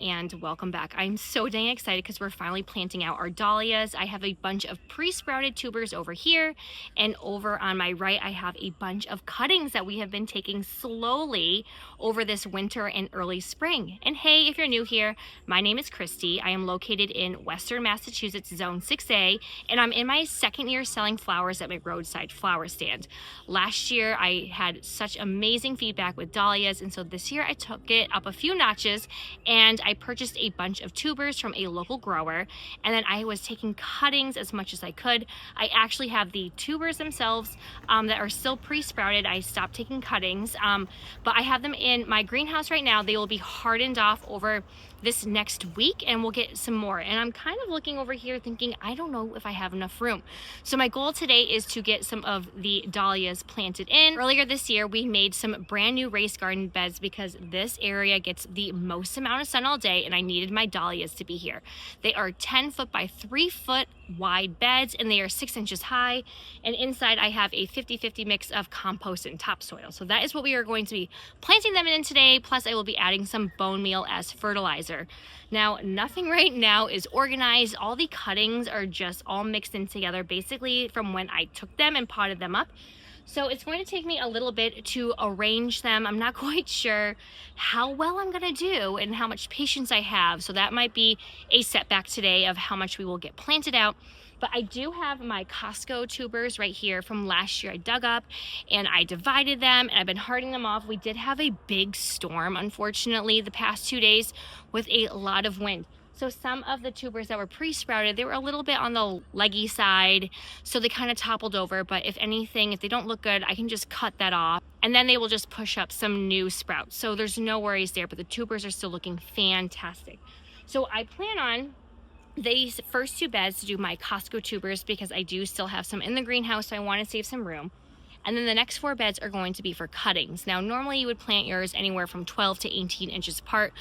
And welcome back. I'm so dang excited because we're finally planting out our dahlias. I have a bunch of pre-sprouted tubers over here, and over on my right I have a bunch of cuttings that we have been taking slowly over this winter and early spring. And hey, if you're new here, my name is Christy. I am located in Western Massachusetts, Zone 6A, and I'm in my second year selling flowers at my roadside flower stand. Last year I had such amazing feedback with dahlias, and so this year I took it up a few notches and I purchased a bunch of tubers from a local grower, and then I was taking cuttings as much as I could. I actually have the tubers themselves that are still pre-sprouted. I stopped taking cuttings, but I have them in my greenhouse right now. They will be hardened off over this next week and we'll get some more. And I'm kind of looking over here thinking, I don't know if I have enough room. So my goal today is to get some of the dahlias planted in. Earlier this year, we made some brand new raised garden beds because this area gets the most amount of sun all day and I needed my dahlias to be here. They are 10 foot by 3 foot wide beds and they are 6 inches high. And inside I have a 50-50 mix of compost and topsoil. So that is what we are going to be planting them in today. Plus I will be adding some bone meal as fertilizer. Now, nothing right now is organized. All the cuttings are just all mixed in together, basically from when I took them and potted them up. So it's going to take me a little bit to arrange them. I'm not quite sure how well I'm gonna do and how much patience I have. So that might be a setback today of how much we will get planted out. But I do have my Costco tubers right here from last year. I dug up and I divided them and I've been hardening them off. We did have a big storm, unfortunately, the past 2 days with a lot of wind. So some of the tubers that were pre-sprouted, they were a little bit on the leggy side, so they kind of toppled over. But if anything, if they don't look good, I can just cut that off and then they will just push up some new sprouts. So there's no worries there, but the tubers are still looking fantastic. So I plan on these first 2 beds to do my Costco tubers because I do still have some in the greenhouse, so I want to save some room. And then the next 4 beds are going to be for cuttings. Now, normally you would plant yours anywhere from 12 to 18 inches apart.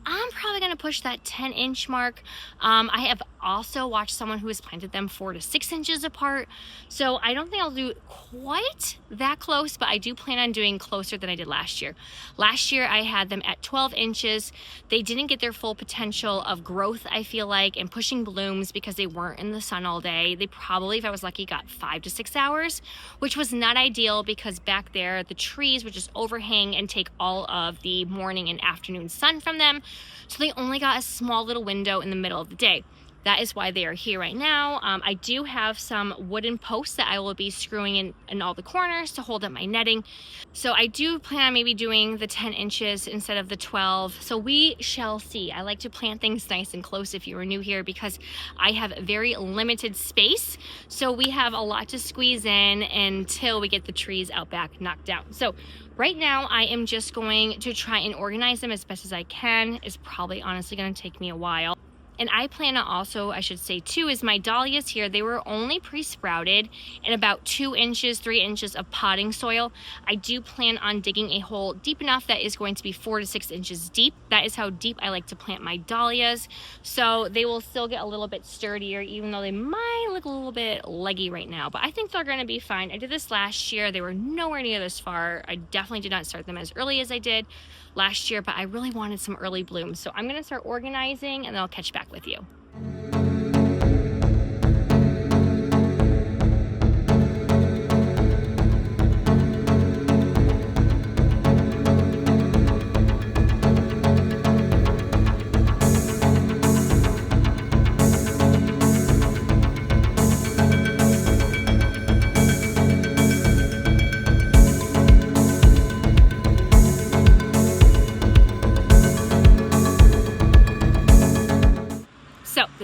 I'm probably gonna push that 10-inch mark. I have also watched someone who has planted them 4 to 6 inches apart. So I don't think I'll do quite that close, but I do plan on doing closer than I did last year. Last year I had them at 12 inches. They didn't get their full potential of growth, I feel like, and pushing blooms because they weren't in the sun all day. They probably, if I was lucky, got 5 to 6 hours, which was not ideal because back there the trees would just overhang and take all of the morning and afternoon sun from them. So they only got a small little window in the middle of the day. That is why they are here right now. I do have some wooden posts that I will be screwing in all the corners to hold up my netting. So I do plan on maybe doing the 10 inches instead of the 12. So we shall see. I like to plant things nice and close if you are new here because I have very limited space. So we have a lot to squeeze in until we get the trees out back knocked down. So right now I am just going to try and organize them as best as I can. It's probably honestly going to take me a while. And I plan on also, I should say too, is my dahlias here, they were only pre-sprouted in about 2 inches, 3 inches of potting soil. I do plan on digging a hole deep enough that is going to be 4 to 6 inches deep. That is how deep I like to plant my dahlias. So they will still get a little bit sturdier, even though they might look a little bit leggy right now. But I think they're gonna be fine. I did this last year. They were nowhere near this far. I definitely did not start them as early as I did last year, but I really wanted some early blooms. So I'm gonna start organizing and then I'll catch back with you.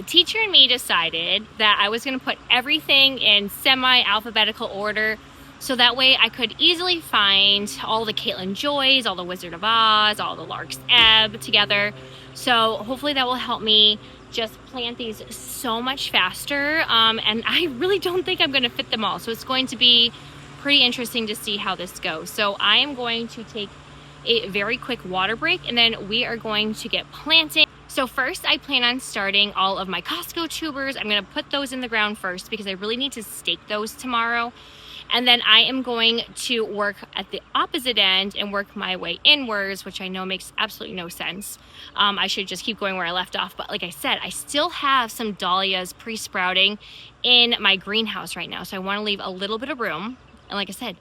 Teacher and me decided that I was going to put everything in semi-alphabetical order so that way I could easily find all the Caitlin Joys, all the Wizard of Oz, all the Lark's Ebb together. So hopefully that will help me just plant these so much faster, and I really don't think I'm going to fit them all. So it's going to be pretty interesting to see how this goes. So I am going to take a very quick water break and then we are going to get planting. So first I plan on starting all of my Costco tubers. I'm gonna put those in the ground first because I really need to stake those tomorrow. And then I am going to work at the opposite end and work my way inwards, which I know makes absolutely no sense. I should just keep going where I left off. But like I said, I still have some dahlias pre-sprouting in my greenhouse right now. So I want to leave a little bit of room. And like I said,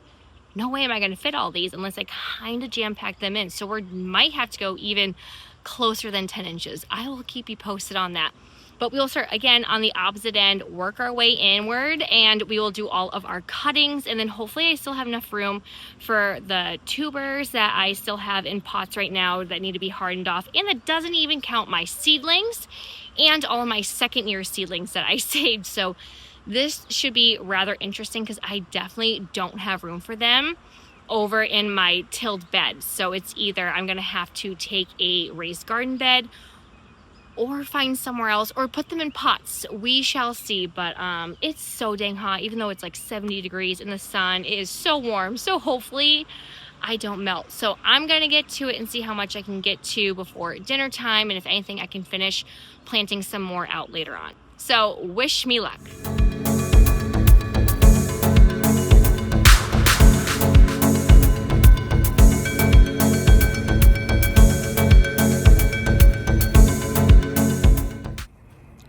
no way am I going to fit all these unless I kind of jam pack them in. So we might have to go even closer than 10 inches. I will keep you posted on that. But we will start again on the opposite end, work our way inward, and we will do all of our cuttings. And then hopefully I still have enough room for the tubers that I still have in pots right now that need to be hardened off. And that doesn't even count my seedlings and all of my second year seedlings that I saved. So this should be rather interesting because I definitely don't have room for them over in my tilled bed. So it's either I'm gonna have to take a raised garden bed or find somewhere else or put them in pots. We shall see, but it's so dang hot, even though it's like 70 degrees in the sun. It is so warm, so hopefully I don't melt. So I'm gonna get to it and see how much I can get to before dinner time, and if anything, I can finish planting some more out later on. So wish me luck.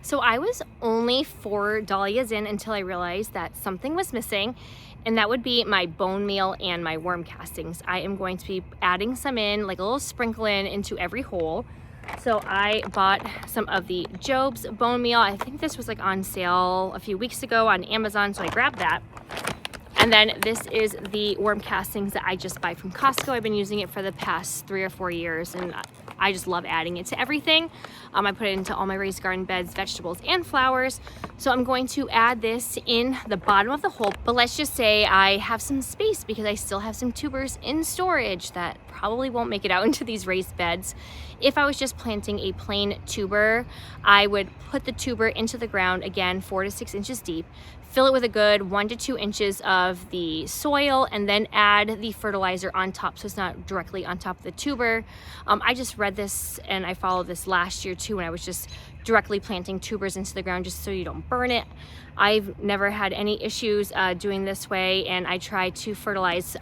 So I was only 4 dahlias in until I realized that something was missing, and that would be my bone meal and my worm castings. I am going to be adding some in, like a little sprinkle into every hole. So I bought some of the Job's bone meal. I think this was like on sale a few weeks ago on Amazon, so I grabbed that. And then this is the worm castings that I just buy from Costco. I've been using it for the past 3 or 4 years, and I just love adding it to everything. I put it into all my raised garden beds, vegetables, and flowers. So I'm going to add this in the bottom of the hole. But let's just say I have some space because I still have some tubers in storage that probably won't make it out into these raised beds. If I was just planting a plain tuber, I would put the tuber into the ground, again, 4 to 6 inches deep, fill it with a good 1 to 2 inches of the soil, and then add the fertilizer on top so it's not directly on top of the tuber. I just read this and I followed this last year too when I was just directly planting tubers into the ground just so you don't burn it. I've never had any issues doing this way, and I try to fertilize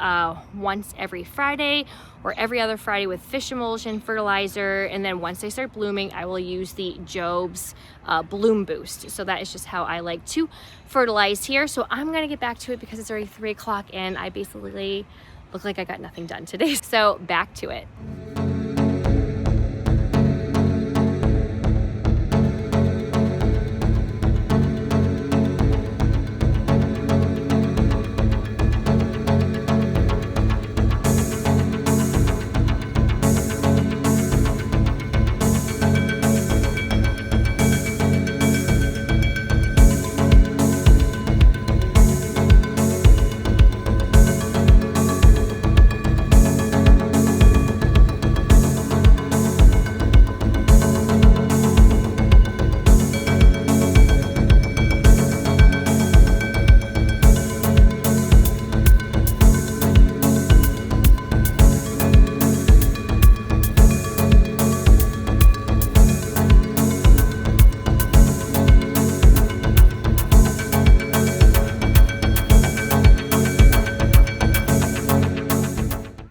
once every Friday or every other Friday with fish emulsion fertilizer, and then once they start blooming I will use the Job's Bloom Boost. So that is just how I like to fertilize here. So I'm gonna get back to it because it's already 3 o'clock and I basically look like I got nothing done today. So back to it.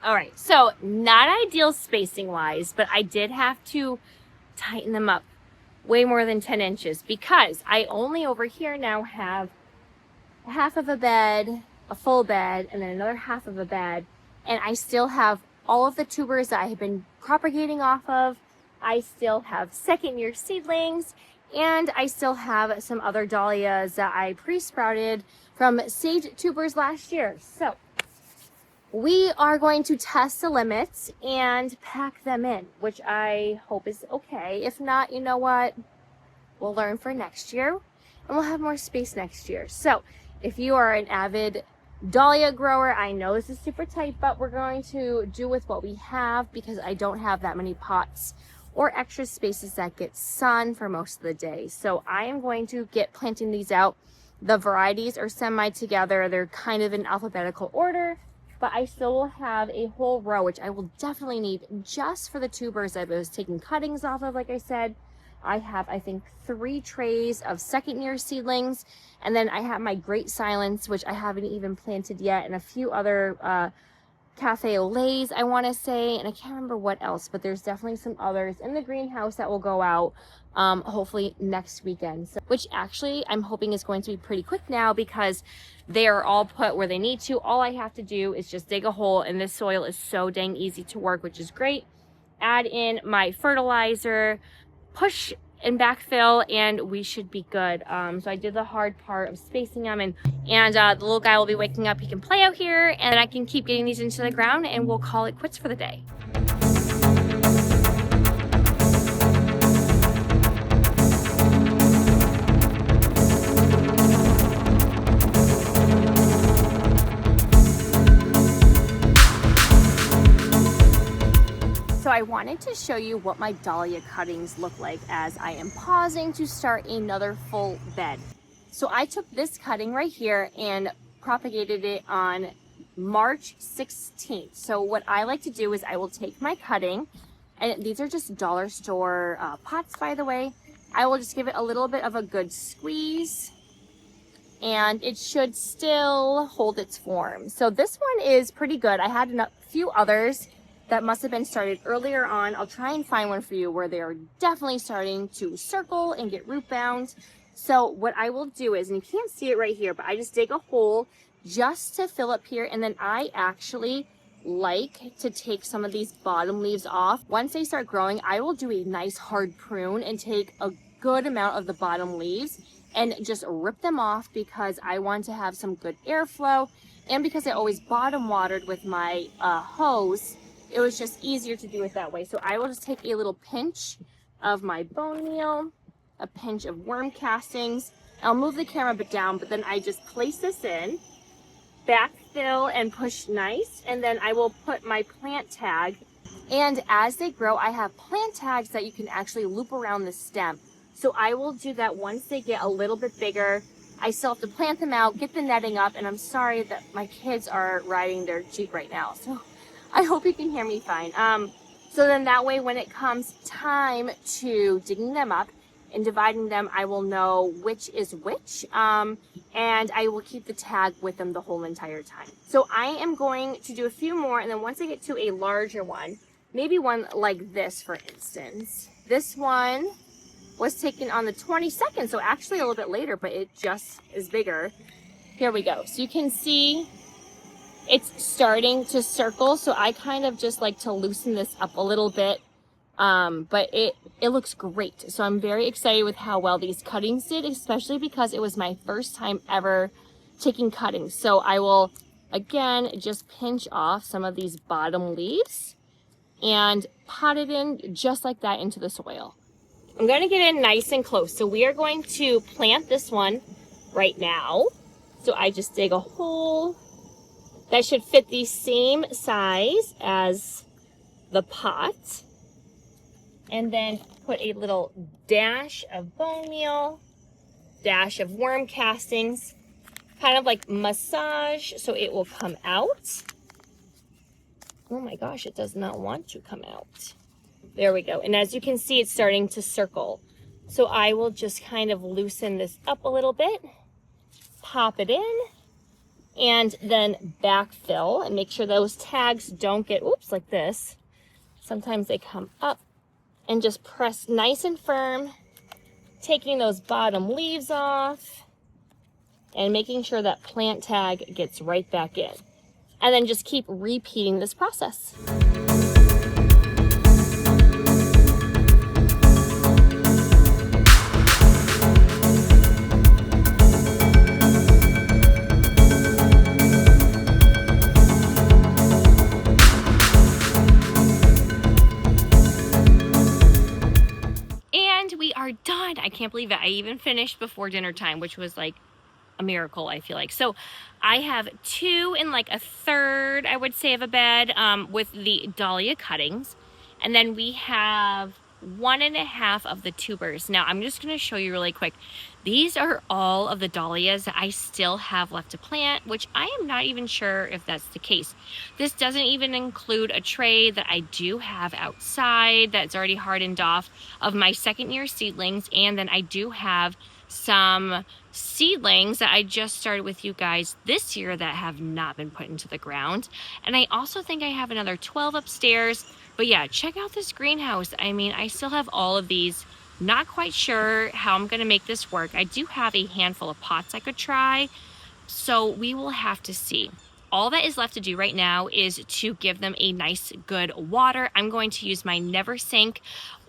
All right, so not ideal spacing wise, but I did have to tighten them up way more than 10 inches because I only over here now have half of a bed, a full bed, and then another half of a bed. And I still have all of the tubers that I have been propagating off of. I still have second year seedlings, and I still have some other dahlias that I pre-sprouted from saved tubers last year. So we are going to test the limits and pack them in, which I hope is okay. If not, you know what? We'll learn for next year and we'll have more space next year. So if you are an avid dahlia grower, I know this is super tight, but we're going to do with what we have because I don't have that many pots or extra spaces that get sun for most of the day. So I am going to get planting these out. The varieties are semi together. They're kind of in alphabetical order, but I still will have a whole row, which I will definitely need just for the tubers I was taking cuttings off of, like I said. I have, I think, 3 trays of second-year seedlings, and then I have my Great Silence, which I haven't even planted yet, and a few other cafe au laits, I want to say, and I can't remember what else, but there's definitely some others in the greenhouse that will go out hopefully next weekend. So, which actually I'm hoping is going to be pretty quick now because they are all put where they need to. All I have to do is just dig a hole, and this soil is so dang easy to work, which is great. Add in my fertilizer, push and backfill, and we should be good. So I did the hard part of spacing them, and the little guy will be waking up. He can play out here, and I can keep getting these into the ground, and we'll call it quits for the day. So I wanted to show you what my dahlia cuttings look like as I am pausing to start another full bed. So I took this cutting right here and propagated it on March 16th. So what I like to do is I will take my cutting, and these are just dollar store pots, by the way. I will just give it a little bit of a good squeeze, and it should still hold its form. So this one is pretty good. I had a few others that must have been started earlier on. I'll try and find one for you where they are definitely starting to circle and get root bound. So what I will do is, and you can't see it right here, but I just dig a hole just to fill up here, and then I actually like to take some of these bottom leaves off. Once they start growing, I will do a nice hard prune and take a good amount of the bottom leaves and just rip them off because I want to have some good airflow, and because I always bottom watered with my hose, it was just easier to do it that way. So I will just take a little pinch of my bone meal, a pinch of worm castings. I'll move the camera a bit down, but then I just place this in, backfill and push nice, and then I will put my plant tag. And as they grow, I have plant tags that you can actually loop around the stem. So I will do that once they get a little bit bigger. I still have to plant them out, get the netting up, and I'm sorry that my kids are riding their Jeep right now. So I hope you can hear me fine. So then that way, when it comes time to digging them up and dividing them, I will know which is which, and I will keep the tag with them the whole entire time. So I am going to do a few more, and then once I get to a larger one, maybe one like this, for instance. This one was taken on the 22nd, so actually a little bit later, but it just is bigger. Here we go. So you can see it's starting to circle, so I kind of just like to loosen this up a little bit, but it looks great. So I'm very excited with how well these cuttings did, especially because it was my first time ever taking cuttings. So I will again just pinch off some of these bottom leaves and pot it in just like that into the soil. I'm going to get in nice and close. So we are going to plant this one right now. So I just dig a hole that should fit the same size as the pot, and then put a little dash of bone meal, dash of worm castings, kind of like massage so it will come out. Oh my gosh, it does not want to come out. There we go. And as you can see, it's starting to circle. So I will just kind of loosen this up a little bit, pop it in, and then backfill and make sure those tags don't get, oops, like this. Sometimes they come up, and just press nice and firm, taking those bottom leaves off and making sure that plant tag gets right back in. And then just keep repeating this process. Are done. I can't believe it. I even finished before dinner time, which was like a miracle, I feel like. So I have 2 and like a third, I would say, of a bed with the dahlia cuttings, and then we have 1.5 of the tubers. Now I'm just going to show you really quick. These are all of the dahlias that I still have left to plant, which I am not even sure if that's the case. This doesn't even include a tray that I do have outside that's already hardened off of my second year seedlings, and then I do have some seedlings that I just started with you guys this year that have not been put into the ground. And I also think I have another 12 upstairs. But yeah, check out this greenhouse. I mean, I still have all of these. Not quite sure how I'm gonna make this work. I do have a handful of pots I could try, so we will have to see. All that is left to do right now is to give them a nice good water. I'm going to use my never sink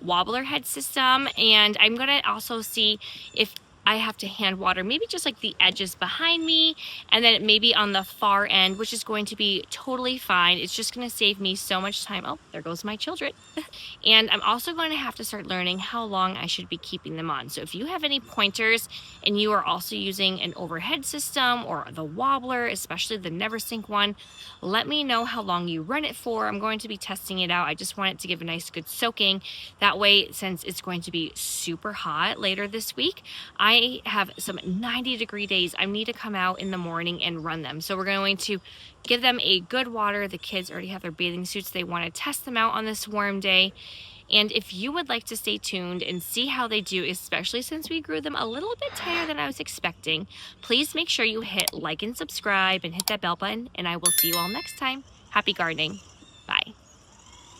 wobbler head system, and I'm gonna also see if I have to hand water maybe just like the edges behind me, and then maybe on the far end, which is going to be totally fine. It's just gonna save me so much time. Oh, there goes my children. And I'm also going to have to start learning how long I should be keeping them on. So if you have any pointers and you are also using an overhead system or the wobbler, especially the never sink one, let me know how long you run it for. I'm going to be testing it out. I just want it to give a nice good soaking. That way, since it's going to be super hot later this week, I have some 90-degree days. I need to come out in the morning and run them. So we're going to give them a good water. The kids already have their bathing suits. They want to test them out on this warm day. And if you would like to stay tuned and see how they do, especially since we grew them a little bit tighter than I was expecting, please make sure you hit like and subscribe and hit that bell button, and I will see you all next time. Happy gardening. Bye.